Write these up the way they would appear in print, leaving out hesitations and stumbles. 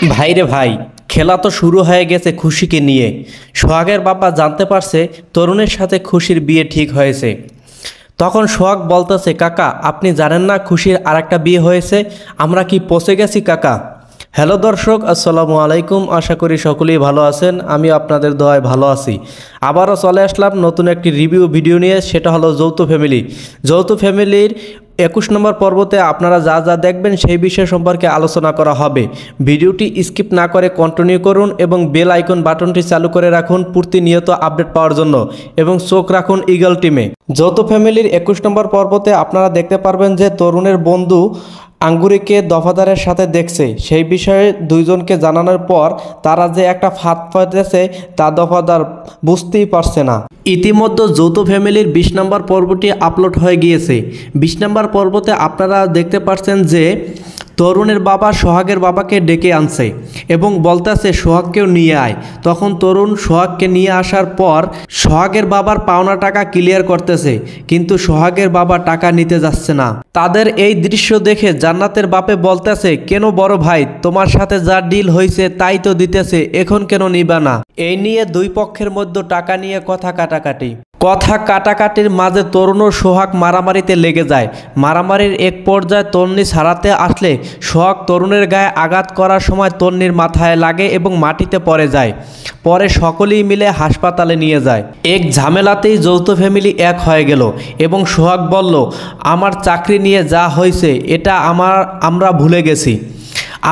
ভাইরে ভাই, খেলা তো শুরু হয়ে গেছে খুশিকে নিয়ে। সোহাগের বাবা জানতে পারছে তরুণের সাথে খুশির বিয়ে ঠিক হয়েছে। তখন সোহাগ বলতেছে, কাকা আপনি জানেন না খুশির আরেকটা বিয়ে হয়েছে? আমরা কি পচে গেছি কাকা? হ্যালো দর্শক, আসসালামু আলাইকুম। আশা করি সকলেই ভালো আছেন। আমি আপনাদের দোয়ায় ভালো আছি। আবারও চলে আসলাম নতুন একটি রিভিউ ভিডিও নিয়ে, সেটা হলো যৌথ ফ্যামিলি। যৌথ ফ্যামিলির 21 নম্বর পর্বতে আপনারা যা যা দেখবেন সেই বিষয় সম্পর্কে আলোচনা করা হবে। ভিডিওটি স্কিপ না করে কন্টিনিউ করুন এবং বেল আইকন বাটনটি চালু করে রাখুন প্রতিনিয়ত আপডেট পাওয়ার জন্য, এবং চোখ রাখুন ইগল টিমে। যৌথ ফ্যামিলির 21 নম্বর পর্বতে আপনারা দেখতে পারবেন যে তরুণের বন্ধু আঙ্গুরিকে দফাদারের সাথে দেখছে। সেই বিষয়ে দুইজনকে জানানোর পর তারা যে একটা ফাঁদ পাতেছে তা দফাদার বুঝতেই পারছে না। ইতিমধ্যে যৌথ ফ্যামিলির 20 নম্বর পর্বটি আপলোড হয়ে গিয়েছে। 20 নম্বর পর্বতে আপনারা দেখতে পাচ্ছেন যে তরুণের বাবা সোহাগের বাবাকে ডেকে আনছে এবং বলতেছে সোহাগকেও নিয়ে আয়। তখন তরুণ সোহাগকে নিয়ে আসার পর সোহাগের বাবার পাওনা টাকা ক্লিয়ার করতেছে, কিন্তু সোহাগের বাবা টাকা নিতে যাচ্ছে না। তাদের এই দৃশ্য দেখে জান্নাতের বাপে বলতেছে, কেন বড় ভাই, তোমার সাথে যা ডিল হয়েছে তাই তো দিতেছে, এখন কেন নিবা না? এই নিয়ে দুই পক্ষের মধ্যে টাকা নিয়ে কথা কাটাকাটির মাঝে তরুণ ও সোহাগ মারামারিতে লেগে যায়। মারামারির এক পর্যায়ে তন্নি ছাড়াতে আসলে সোহাগ তরুণের গায়ে আঘাত করার সময় তন্নির মাথায় লাগে এবং মাটিতে পড়ে যায়। পরে সকলেই মিলে হাসপাতালে নিয়ে যায়। এক ঝামেলাতেই যৌথ ফ্যামিলি এক হয়ে গেল এবং সোহাগ বলল, আমার চাকরি নিয়ে যা হয়েছে এটা আমরা ভুলে গেছি,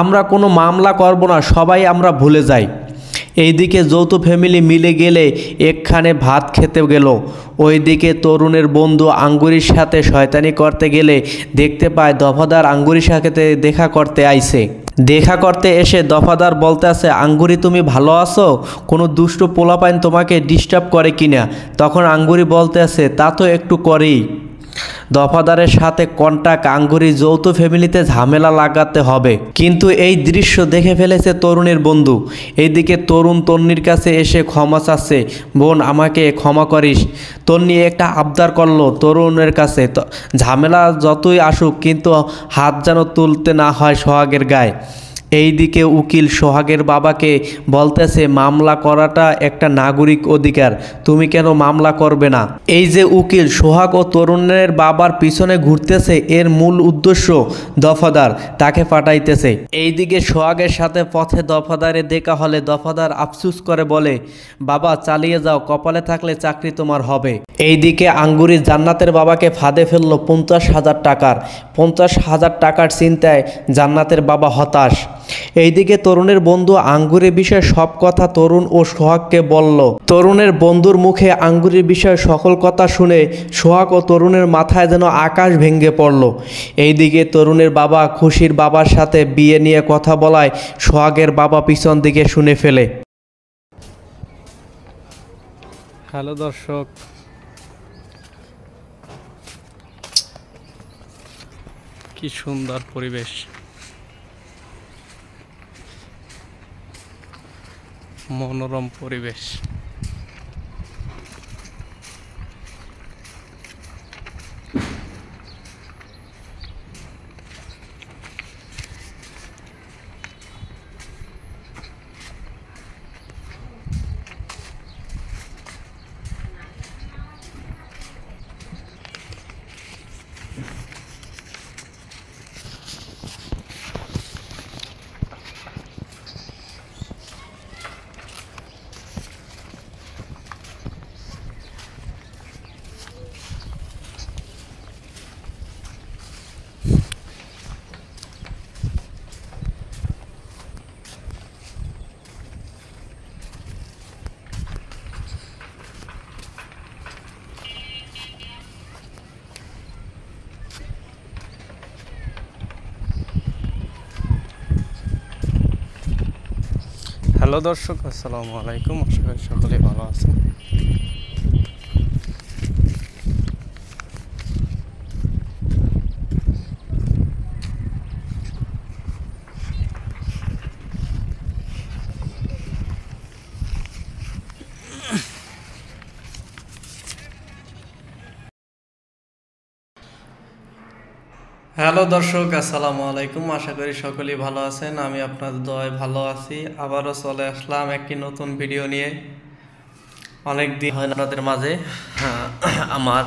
আমরা কোনো মামলা করব না, সবাই আমরা ভুলে যাই। এইদিকে যৌথ ফ্যামিলি মিলে গেলে একখানে ভাত খেতে গেল। ওইদিকে তরুণের বন্ধু আঙ্গুরির সাথে শয়তানি করতে গেলে দেখতে পায় দফাদার আঙ্গুরির সাথে দেখা করতে আইছে। দেখা করতে এসে দফাদার বলতে আছে, আঙ্গুরি তুমি ভালো আছো? কোনো দুষ্ট পোলাপাইন তোমাকে ডিস্টার্ব করে কিনা? তখন আঙ্গুরি বলতে আছে, তা তো একটু করেই। দফাদারের সাথে কন্টাক্ট আঙ্গুরি যৌথ ফ্যামিলিতে ঝামেলা লাগাতে হবে, কিন্তু এই দৃশ্য দেখে ফেলেছে তরুণের বন্ধু। এইদিকে তরুণ তন্নির কাছে এসে ক্ষমা চাচ্ছে, বোন আমাকে ক্ষমা করিস। তন্নি একটা আবদার করলো তরুণের কাছে, ঝামেলা যতই আসুক কিন্তু হাত যেন তুলতে না হয় সোহাগের গায়ে। এইদিকে উকিল সোহাগের বাবাকে বলতেছে, মামলা করাটা একটা নাগরিক অধিকার, তুমি কেন মামলা করবে না? এই যে উকিল সোহাগ ও তরুণের বাবার পিছনে ঘুরতেছে, এর মূল উদ্দেশ্য দফাদার তাকে পাঠাইতেছে। এইদিকে সোহাগের সাথে পথে দফাদারে দেখা হলে দফাদার আফসুস করে বলে, বাবা চালিয়ে যাও, কপালে থাকলে চাকরি তোমার হবে। এইদিকে আঙ্গুরি জান্নাতের বাবাকে ফাঁদে ফেললো 50,000 টাকার। 50,000 টাকার চিন্তায় জান্নাতের বাবা হতাশ। এইদিকে তরুণের বন্ধু আঙ্গুরের বিষয়ে সব কথা তরুণ ও সোহাগকে বলল। তরুণের বন্ধুর মুখে আঙ্গুরের বিষয়ে সকল কথা শুনে সোহাগ ও তরুণের মাথায় যেন আকাশ ভেঙে পড়ল। এইদিকে তরুণের বাবা খুশির বাবার সাথে বিয়ে নিয়ে কথা বলায় সোহাগের বাবা পিছন দিকে শুনে ফেলে। হ্যালো দর্শক, কি সুন্দর পরিবেশ, মনোরম পরিবেশ। হ্যালো দর্শক, আসসালামু আলাইকুম। আশা করি সকলে ভালো আছেন। হ্যালো দর্শক, আসসালামু আলাইকুম। আশা করি সকলেই ভালো আছেন। আমি আপনাদের দোয়ায় ভালো আছি। আবারও চলে আসলাম একটি নতুন ভিডিও নিয়ে। অনেক দিন হয় না আপনাদের মাঝে। আমার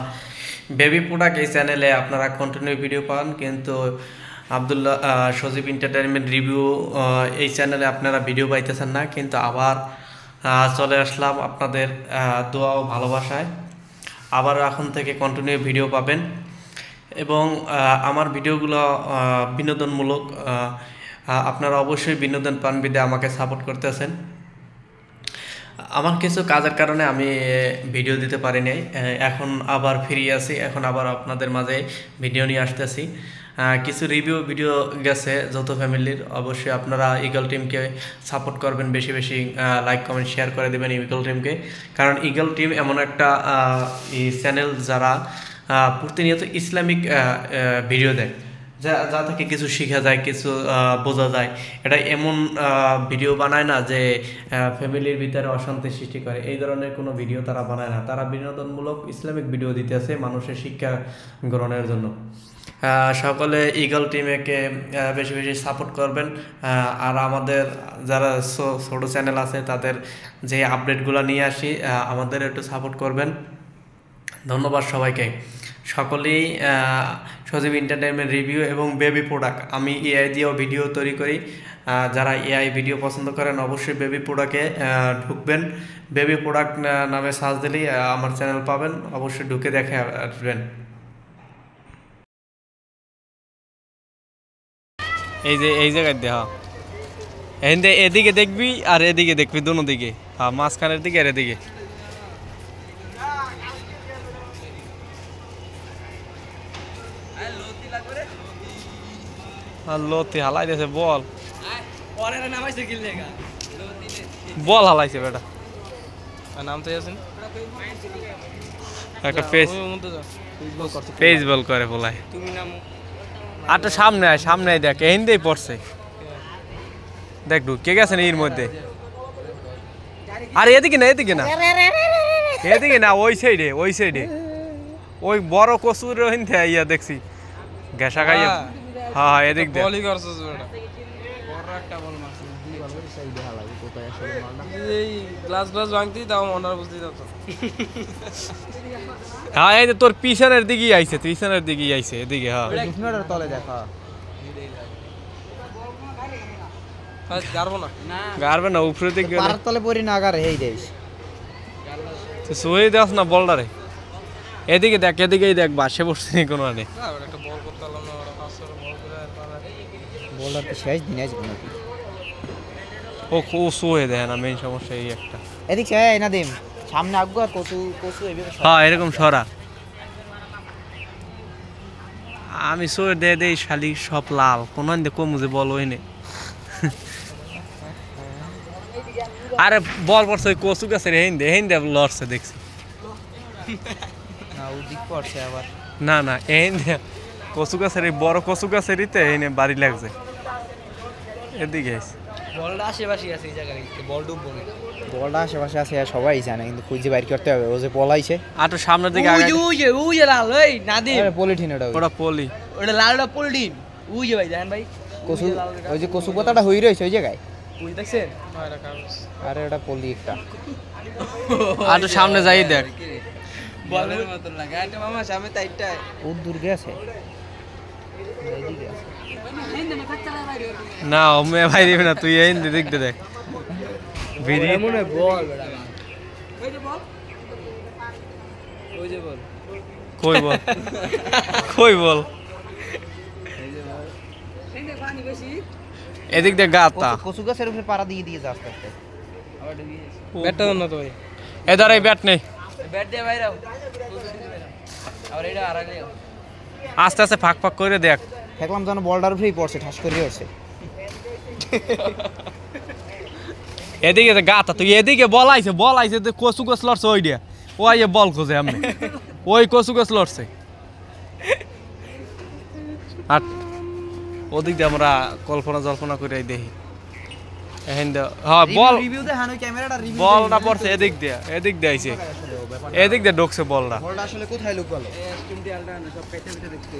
বেবি প্রোডাক্ট এই চ্যানেলে আপনারা কন্টিনিউ ভিডিও পান, কিন্তু আবদুল্লাহ সজীব এন্টারটেইনমেন্ট রিভিউ এই চ্যানেলে আপনারা ভিডিও পাইতেছেন না, কিন্তু আবার চলে আসলাম আপনাদের দোয়া ও ভালোবাসায়। আবার এখন থেকে কন্টিনিউ ভিডিও পাবেন এবং আমার ভিডিওগুলো বিনোদনমূলক। আপনারা অবশ্যই বিনোদন পান বিদে আমাকে সাপোর্ট করতেছেন। আমার কিছু কাজের কারণে আমি ভিডিও দিতে পারি নাই, এখন আবার ফিরে আছি। এখন আবার আপনাদের মাঝে ভিডিও নিয়ে আসতেছি। কিছু রিভিউ ভিডিও গেছে যৌথ ফ্যামিলির। অবশ্যই আপনারা ইগল টিমকে সাপোর্ট করবেন, বেশি বেশি লাইক কমেন্ট শেয়ার করে দেবেন ইগল টিমকে। কারণ ইগল টিম এমন একটা চ্যানেল যারা প্রতিনিয়ত ইসলামিক ভিডিও দেয়, যা থেকে কিছু শেখা যায়, কিছু বোঝা যায়। এটা এমন ভিডিও বানায় না যে ফ্যামিলির ভিতরে অশান্তি সৃষ্টি করে, এই ধরনের কোনো ভিডিও তারা বানায় না। তারা বিনোদনমূলক ইসলামিক ভিডিও দিতেছে মানুষের শিক্ষা গ্রহণের জন্য। সকলে ইগল টিমকে বেশি বেশি সাপোর্ট করবেন। আর আমাদের যারা ছোটো চ্যানেল আছে তাদের যে আপডেটগুলো নিয়ে আসি, আমাদের একটু সাপোর্ট করবেন। ধন্যবাদ সবাইকে। সকলেই সজীব এন্টারটেইনমেন্ট রিভিউ এবং বেবি প্রোডাক্ট, আমি এআই দিয়েও ভিডিও তৈরি করি। যারা এআই ভিডিও পছন্দ করেন অবশ্যই বেবি প্রোডাক্টে ঢুকবেন। বেবি প্রোডাক্ট নামে সার্চ দিলেই আমার চ্যানেল পাবেন, অবশ্যই ঢুকে দেখে আসবেন। এই যে এই জায়গায় দেখা এদিকে দেখবি আর এদিকে দেখবি, দোনো দিকে। হ্যাঁ, মাঝখানের দিকে আর এদিকে। লতি হালাই দিয়েছে, বল বল হালাইছে বেটা। নাম তো আছেন একটা পেজ বল করে বলাই। আচ্ছা সামনে আয়, সামনে আয়, দেখ হিন্দেই পড়ছে, দেখ ঢুকে গেছে এর মধ্যে। আর এদিকে না, এদিকে না, এদিকে না, ওই সাইডে, ওই সাইডে ওই বড় কচুর হিন্দে ইয়া দেখছি ঘেঁষা খাইয়া। হ্যাঁ হ্যাঁ, এদিক দিয়ে হ্যাঁ, এই যে তোর পিছনের দিকেই আইছে, পিছনের দিকেই আইছে এদিকে। হ্যাঁ তলে দেখা গারবে না, উপরে দিকে তলে পড়ি না আগারে এই দেশ শুয়ে দেস না বলটারে। এদিকে দেখ, এদিকেই দেখ, বাসে বসছে নি কোনো আনে। বলার তো শেষ দিন আসবে নাকি? ও শুয়ে দেয় না, মেইন সমস্যা এই একটা। এদিক না দিম সামনে আগুন আর কচু কচু হ্যাঁ এরকম সরা। আমি শুয়ে দে দেই শালি সব লাল, কোন কমু যে বল ওই নেই। আরে বল পড়ছে ওই কচু গাছের হেন্দে হেন্দে লড়ছে দেখছি। না ওদিক পড়ছে আবার। না না, হেন্দে কচু গাছের, এই বড় কচু গাছের ইতে এনে বাড়ি লাগছে। এদিকে বলটা আশেপাশে আছে, এই জায়গায় বল ডুববো না। বলটা আশেপাশে আছে, সবাই জানে, কিন্তু খুঁজে বাইর করতে হবে। ও যে পলাইছে আর তো সামনের দিকে আগে ওই যে লাল, ওই নাদিম, আরে পলিথিন ওটা, ওটা পলি, ওটা লাল, ওটা পলিথিন। ওই যে ভাই দেখেন ভাই, কচু, ওই যে কচু পাতাটা হই রইছে ওই জায়গায়। ওই দেখছেন? আরে ওটা পলি একটা। আর তো সামনে যাই দেখ, বলের মত লাগে। আরে মামা সামনে তাইটা ওর দূরে আছে, এইদিকে আছে। না ওমে ভাই রে না, তুই এই দিক দে দেখ ভিড়ি মনে বল বেটা। ওই যে বল, ওই যে বল, কই বল, কই বল, এদিক দে গাতা। কচু গাছের উপরে পাড়া দিয়ে দিয়ে যাচ্ছে আস্তে আস্তে। ব্যাটটা না তো ভাই, এদার এই ব্যাট নেই, ব্যাট দিয়ে বাইরাও। আর এটা আরাগে আস্তে আস্তে ফাঁক ফাঁক করে দেখ। দেখলাম যেন বলটার উপরেই পড়ছে, ঠাস করে পড়ছে। এদিকে গাতা, তুই এদিকে বল আইছে, বল আইছে, কচু গাছ লড়ছে ওই দিয়া, ও আইয়ে বল খোঁজে আমি, ওই কচু গাছ লড়ছে। আর ওদিক দিয়ে আমরা কল্পনা জল্পনা করে দেখি। হ্যাঁ বল, রিভিউ দে হানো ক্যামেরাটা রিভিউ। বলটা পড়ছে এদিক দিয়ে, এদিক দিয়ে আইছে, এদিক দিয়ে ঢুকছে বলটা। বলটা আসলে কোথায় লুকালো? এই স্টিম দিয়ে আলটা না, সব কেটে কেটে দেখতে।